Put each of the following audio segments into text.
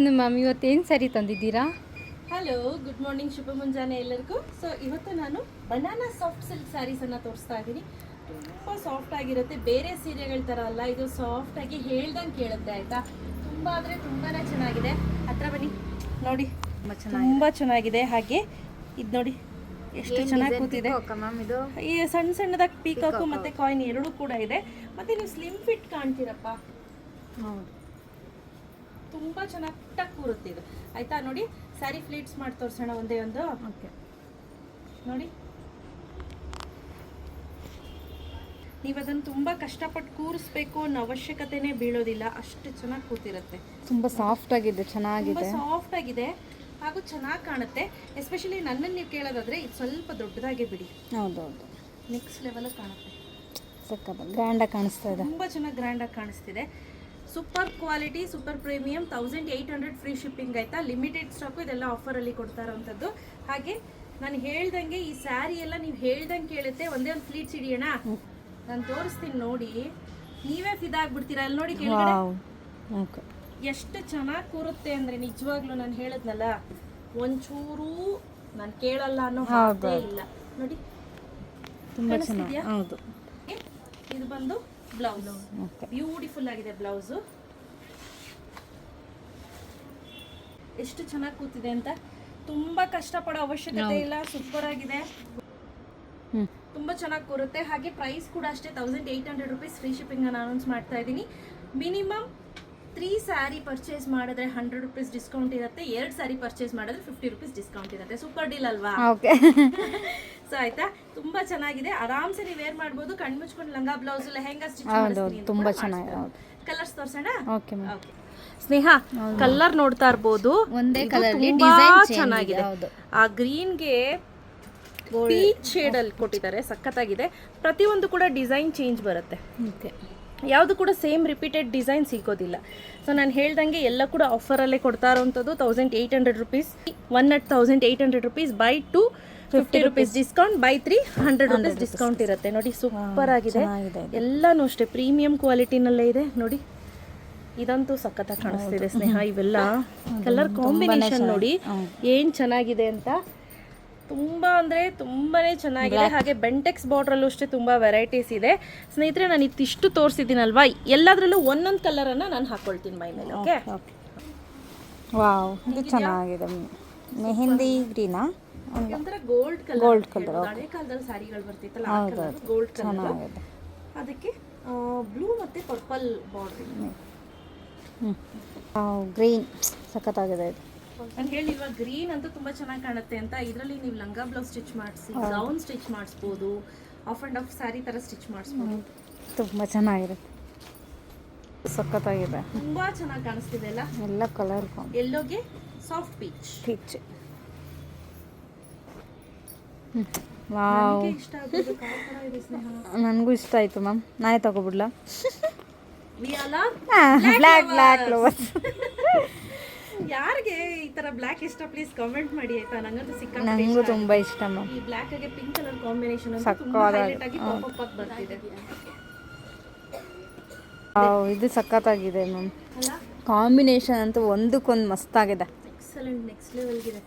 ಹನು ma'am, ಇವತ್ತೇನು sari ತಂದಿದ್ದೀರಾ? Hello, good morning, ಶುಭ ಮುಂಜಾನೆ ಎಲ್ಲರಿಗೂ. ಸೊ ಇವತ್ತು ನಾನು ಬನಾನಾ ಸಾಫ್ಟ್ ಸಿಲ್ಕ್ ಸ್ಯಾರೀಸನ್ನು ತೋರಿಸ್ತಾ ಇದ್ದೀನಿ. ತುಂಬ ಸಾಫ್ಟ್ ಆಗಿರುತ್ತೆ, ಬೇರೆ ಸೀರೆಗಳ ಥರ ಅಲ್ಲ, ಇದು ಸಾಫ್ಟಾಗಿ ಹೇಳ್ದಂಗೆ ಕೇಳುತ್ತೆ ಆಯಿತಾ. ತುಂಬ ಅಂದರೆ ತುಂಬಾ ಚೆನ್ನಾಗಿದೆ. ಹತ್ರ ಬನ್ನಿ ನೋಡಿ, ತುಂಬ ಚೆನ್ನಾಗಿದೆ. ಹಾಗೆ ಇದು ನೋಡಿ ಎಷ್ಟು ಚೆನ್ನಾಗಿ ಕೂತಿದೆ. ಈ ಸಣ್ಣ ಸಣ್ಣದಾಗಿ ಪೀಕಾಕು ಮತ್ತು ಕಾಯಿನ್ ಎರಡೂ ಕೂಡ ಇದೆ. ಮತ್ತು ನೀವು ಸ್ಲಿಮ್ ಫಿಟ್ ಕಾಣ್ತೀರಪ್ಪ. ಹೌದು, ತುಂಬ ಚೆನ್ನಾಗಿ ಟಕ್ ಕೂರುತ್ತೆ ಇದು ಆಯಿತಾ. ನೋಡಿ ಸ್ಯಾರಿ ಫ್ಲೀಟ್ಸ್ ಮಾಡಿ ತೋರಿಸೋಣ ಒಂದೇ ಒಂದು. ಓಕೆ, ನೋಡಿ ನೀವು ಅದನ್ನು ತುಂಬ ಕಷ್ಟಪಟ್ಟು ಕೂರಿಸ್ಬೇಕು ಅನ್ನೋ ಅವಶ್ಯಕತೆನೇ ಬೀಳೋದಿಲ್ಲ, ಅಷ್ಟು ಚೆನ್ನಾಗಿ ಕೂತಿರುತ್ತೆ. ತುಂಬ ಸಾಫ್ಟ್ ಆಗಿದೆ, ಚೆನ್ನಾಗಿದೆ, ಸಾಫ್ಟ್ ಆಗಿದೆ ಹಾಗೂ ಚೆನ್ನಾಗಿ ಕಾಣುತ್ತೆ. ಎಸ್ಪೆಷಲಿ ನನ್ನನ್ನು ನೀವು ಕೇಳೋದಾದರೆ ಇದು ಸ್ವಲ್ಪ ದೊಡ್ಡದಾಗೆ ಬಿಡಿ. ಹೌದೌದು, ನೆಕ್ಸ್ಟ್ ಲೆವೆಲ್ ಕಾಣುತ್ತೆ, ಸಕ್ಕತ್ತ ಗ್ರ್ಯಾಂಡಾಗಿ ಕಾಣಿಸ್ತಾ ಇದೆ. ತುಂಬ ಚೆನ್ನಾಗಿ ಗ್ರ್ಯಾಂಡಾಗಿ ಕಾಣಿಸ್ತಿದೆ. Super quality, super premium, 1800 free shipping ಆಯಿತಾ. ಲಿಮಿಟೆಡ್ ಸ್ಟಾಕು, ಇದೆಲ್ಲ ಆಫರಲ್ಲಿ ಕೊಡ್ತಾ ಇರೋವಂಥದ್ದು. ಹಾಗೆ ನಾನು ಹೇಳ್ದಂಗೆ ಈ ಸ್ಯಾರಿ ಎಲ್ಲ ನೀವು ಹೇಳ್ದಂಗೆ ಕೇಳುತ್ತೆ. ಒಂದೇ ಒಂದು ಫ್ಲೀಟ್ಸ್ ಹಿಡಿಯೋಣ, ನಾನು ತೋರಿಸ್ತೀನಿ ನೋಡಿ, ನೀವೇ ಫಿದಾಗ್ಬಿಡ್ತೀರಾ. ಅಲ್ಲಿ ನೋಡಿ ಕೆಳಗಡೆ ಎಷ್ಟು ಚೆನ್ನಾಗಿ ಕೂರುತ್ತೆ ಅಂದರೆ ನಿಜವಾಗ್ಲೂ ನಾನು ಹೇಳಿದ್ನಲ್ಲ, ಒಂಚೂರು ನಾನು ಕೇಳಲ್ಲ ಅನ್ನೋ ಹಾಗೆ ಇಲ್ಲ. ನೋಡಿ ತುಂಬ ಚೆನ್ನಾಗಿ. ಹೌದು, ಇದು ಬಂದು ಬ್ಲೌಸ್, ಬ್ಯೂಟಿಫುಲ್ ಆಗಿದೆ ಬ್ಲೌಸು. ಎಷ್ಟು ಚೆನ್ನಾಗಿ ಕೂತಿದೆ ಅಂತ, ತುಂಬಾ ಕಷ್ಟಪಡೋ ಅವಶ್ಯಕತೆ ಇಲ್ಲ. ಸೂಪರ್ ಆಗಿದೆ, ತುಂಬ ಚೆನ್ನಾಗಿ ಕೂರುತ್ತೆ. ಹಾಗೆ ಪ್ರೈಸ್ ಕೂಡ ಅಷ್ಟೇ, 1800 ರುಪೀಸ್ ಫ್ರೀ ಶಿಪ್ಪಿಂಗ್ ನಾನು ಅನೌನ್ಸ್ ಮಾಡ್ತಾ ಇದ್ದೀನಿ. ಮಿನಿಮಮ್ 3 ಸ್ಯಾರಿ ಪರ್ಚೇಸ್ ಮಾಡಿದ್ರೆ 100 ರುಪೀಸ್ ಡಿಸ್ಕೌಂಟ್ ಇರುತ್ತೆ. 2 ಸ್ಯಾರಿ ಪರ್ಚೇಸ್ ಮಾಡಿದ್ರೆ 50 ರುಪೀಸ್ ಡಿಸ್ಕೌಂಟ್ ಇರುತ್ತೆ. ಸೂಪರ್ ಡೀಲ್ ಅಲ್ವಾ? ಸೊ ಆಯ್ತಾ, ತುಂಬಾ ಚೆನ್ನಾಗಿದೆ. ಆರಾಮ್ಸೆ ನೀವು ವೇರ್ ಮಾಡ್ಬೋದು. ಕಣ್ಣು ಮುಚ್ಕೊಂಡು ಲಂಗ ಬ್ಲೌಸ್ ಲೆಹೆಂಗಾ ಸ್ಟಿಚ್ ಮಾಡಿಸ್ತೀನಿ. ತುಂಬಾ ಚೆನ್ನಾಗಿದೆ. ಕಲರ್ಸ್ ತೋರ್ಸೋಣ. Okay ma'am. ಸ್ನೇಹ, ಕಲರ್ ನೋಡ್ತಾ ಇರ್ಬೋದು, ಒಂದೇ ಕಲರ್ ಚೆನ್ನಾಗಿದೆ. ಆ ಗ್ರೀನ್ಗೆ ಪೀಚ್ ಶೇಡ್ ಅಲ್ಲಿ ಕೊಟ್ಟಿದ್ದಾರೆ, ಸಖತ್ತಾಗಿದೆ. ಪ್ರತಿಯೊಂದು ಕೂಡ ಡಿಸೈನ್ ಚೇಂಜ್ ಬರುತ್ತೆ, ಯಾವುದು ಕೂಡ ಸೇಮ್ ರಿಪೀಟೆಡ್ ಡಿಸೈನ್ ಸಿಗೋದಿಲ್ಲ. ಸೊ ನಾನು ಹೇಳ್ದಂಗೆ ಎಲ್ಲ ಕೂಡ ಆಫರಲ್ಲೇ ಕೊಡ್ತಾ ಇರೋವಂಥದ್ದು. 1800 rupees, 1 at 1800 rupees, by 2 50 rupees discount, by 3 100 rupees discount ಇರುತ್ತೆ. ನೋಡಿ ಸೂಪರ್ ಆಗಿದೆ, ಎಲ್ಲನೂ ಅಷ್ಟೇ ಪ್ರೀಮಿಯಂ ಕ್ವಾಲಿಟಿನಲ್ಲೇ ಇದೆ. ನೋಡಿ ಇದಂತೂ ಸಖತ್ತಾಗಿ ಕಾಣಿಸ್ತಿದೆ ಸ್ನೇಹ. ಇವೆಲ್ಲ ಕಲರ್ ಕಾಂಬಿನೇಷನ್ ನೋಡಿ ಏನು ಚೆನ್ನಾಗಿದೆ ಅಂತ. ತುಂಬ ಅಂದರೆ ತುಂಬಾನೇ ಚೆನ್ನಾಗಿದೆ. ಹಾಗೆ ಬೆಂಟೆಕ್ಸ್ ಬಾರ್ಡ್ರಲ್ಲೂ ಅಷ್ಟೇ ತುಂಬ ವೆರೈಟೀಸ್ ಇದೆ ಸ್ನೇಹಿತರೆ. ನಾನು ಇತ್ತಿಷ್ಟು ತೋರಿಸಿದ್ದೀನಲ್ವಾ, ಎಲ್ಲದರಲ್ಲೂ ಒಂದೊಂದು ಕಲರನ್ನು ನಾನು ಹಾಕ್ಕೊಳ್ತೀನಿ ಮೈ ಮೇಲೆ. ಓಕೆ, ವಾವ್, ಇದು ಚೆನ್ನಾಗಿದೆ. ಮೆಹಂದಿ ಗ್ರೀನಾ, ಒಂಥರ ಗೋಲ್ಡ್ ಕಲರ್. ಹಳೆ ಕಾಲದಲ್ಲಿ ಸ್ಯಾರಿಗಳು ಬರ್ತಿತ್ತಲ್ಲ, ಗೋಲ್ಡ್ ಕಲರ್, ಅದಕ್ಕೆ ಬ್ಲೂ ಮತ್ತು ಪರ್ಪಲ್ ಬಾರ್ಡರ್. ಗ್ರೀನ್ ಸಖತ್ತಾಗಿದೆ ಇದು. ನಾನು ಹೇಳಿಲ್ವಾ, ಗ್ರೀನ್ ಅಂತೂ ತುಂಬ ಚೆನ್ನಾಗಿ ಕಾಣುತ್ತೆ ಅಂತ. ಇದರಲ್ಲಿ ನೀವು ಲಂಗ ಬ್ಲೌಸ್ ಸ್ಟಿಚ್ ಮಾಡಿಸಿ, ಗೌನ್ ಸ್ಟಿಚ್ ಮಾಡಿಸ್ಬೋದು, ಆಫ್ ಆ್ಯಂಡ್ ಆಫ್ ಸ್ಯಾರಿ ಥರ ಸ್ಟಿಚ್ ಮಾಡಿಸ್ಬೋದು. ತುಂಬ ಚೆನ್ನಾಗಿದೆ, ಸಖತ್ತಾಗಿದೆ, ತುಂಬ ಚೆನ್ನಾಗಿ ಕಾಣಿಸ್ತಿದೆ ಅಲ್ಲ. ಎಲ್ಲ ಕಲರ್ ಎಲ್ಲೋಗೆ ಸಾಫ್ಟ್ ಪೀಚ್. ವಾವ್, ಇಷ್ಟ ಆಗೋದು ನನಗೂ ಇಷ್ಟ ಆಯಿತು ಮ್ಯಾಮ್. ನಾನೇ ತಗೋಬಿಡ್ಲಾ? ಬ್ಲ್ಯಾಕ್ ಯಾರಿಗೆ ಈ ತರ ಬ್ಲ್ಯಾಕ್ ಇಷ್ಟ ಪ್ಲೀಸ್ ಕಾಮೆಂಟ್ ಮಾಡಿ ಆಯ್ತಾ. ನಂಗಂತೂ ನಂಗೂ ತುಂಬಾ ಇಷ್ಟ ಮ್ಯಾಮ್. ಈ ಬ್ಲ್ಯಾಕ್ ಗೆ ಪಿಂಕ್ ಕಲರ್ ಕಾಂಬಿನೇಷನ್ ಅಂತ ತುಂಬಾ ಹೈಲೈಟ್ ಆಗಿ ಪಾಪ್ ಅಪ್ ಬರ್ತಿದೆ. ಇದು ಸಖತ್ತಾಗಿದೆ ಮ್ಯಾಮ್, ಕಾಂಬಿನೇಷನ್ ಅಂತೂ ಒಂದಕ್ಕೊಂದು ಮಸ್ತಾಗಿದೆ. ಎಕ್ಸಲೆಂಟ್, ನೆಕ್ಸ್ಟ್ ಲೆವೆಲ್ ಇದೆ.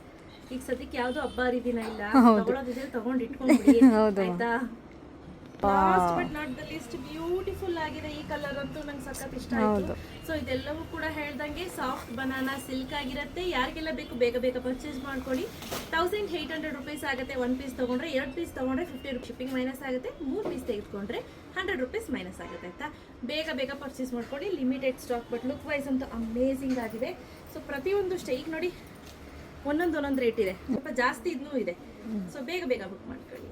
ಈಗ ಸದ್ಯಕ್ಕೆ ಯಾವ್ದು ಹಬ್ಬ ಹರಿದಿನ ಇಲ್ಲ, ತಗೊಳ್ಳೋದಿದ್ರೆ ತಗೊಂಡು ಇಟ್ಕೊಂಡ್ಬಿಡಿ ಆಯ್ತಾ. Last but not the least beautiful ಆಗಿದೆ. ಈ ಕಲರ್ ಅಂತೂ ನಂಗೆ ಸಖತ್ ಇಷ್ಟ ಆಯಿತು. ಸೊ ಇದೆಲ್ಲವೂ ಕೂಡ ಹೇಳ್ದಂಗೆ ಸಾಫ್ಟ್ ಬನಾನಾ ಸಿಲ್ಕ್ ಆಗಿರುತ್ತೆ. ಯಾರಿಗೆಲ್ಲ ಬೇಕು ಬೇಗ ಬೇಗ ಪರ್ಚೇಸ್ ಮಾಡ್ಕೊಳ್ಳಿ. 1800 ರುಪೀಸ್ ಆಗುತ್ತೆ. 1 ಪೀಸ್ ತೊಗೊಂಡ್ರೆ, 2 ಪೀಸ್ ತೊಗೊಂಡ್ರೆ 50 ರುಪೀಸ್ ಶಿಪ್ಪಿಂಗ್ ಮೈನಸ್ ಆಗುತ್ತೆ. 3 ಪೀಸ್ ತೆಗೆದುಕೊಂಡ್ರೆ 100 ರುಪೀಸ್ ಮೈನಸ್ ಆಗುತ್ತೆ ಆಯ್ತಾ. ಬೇಗ ಬೇಗ ಪರ್ಚೇಸ್ ಮಾಡ್ಕೊಳ್ಳಿ. Limited stock, but look wise ಅಂತೂ ಅಮೇಝಿಂಗ್ ಆಗಿದೆ. ಸೊ ಪ್ರತಿಯೊಂದು ಈಗ ನೋಡಿ ಒಂದೊಂದು ರೇಟ್ ಇದೆ, ಸ್ವಲ್ಪ ಜಾಸ್ತಿ ಇದನ್ನೂ ಇದೆ. ಸೊ ಬೇಗ ಬೇಗ ಬುಕ್ ಮಾಡ್ಕೊಳ್ಳಿ.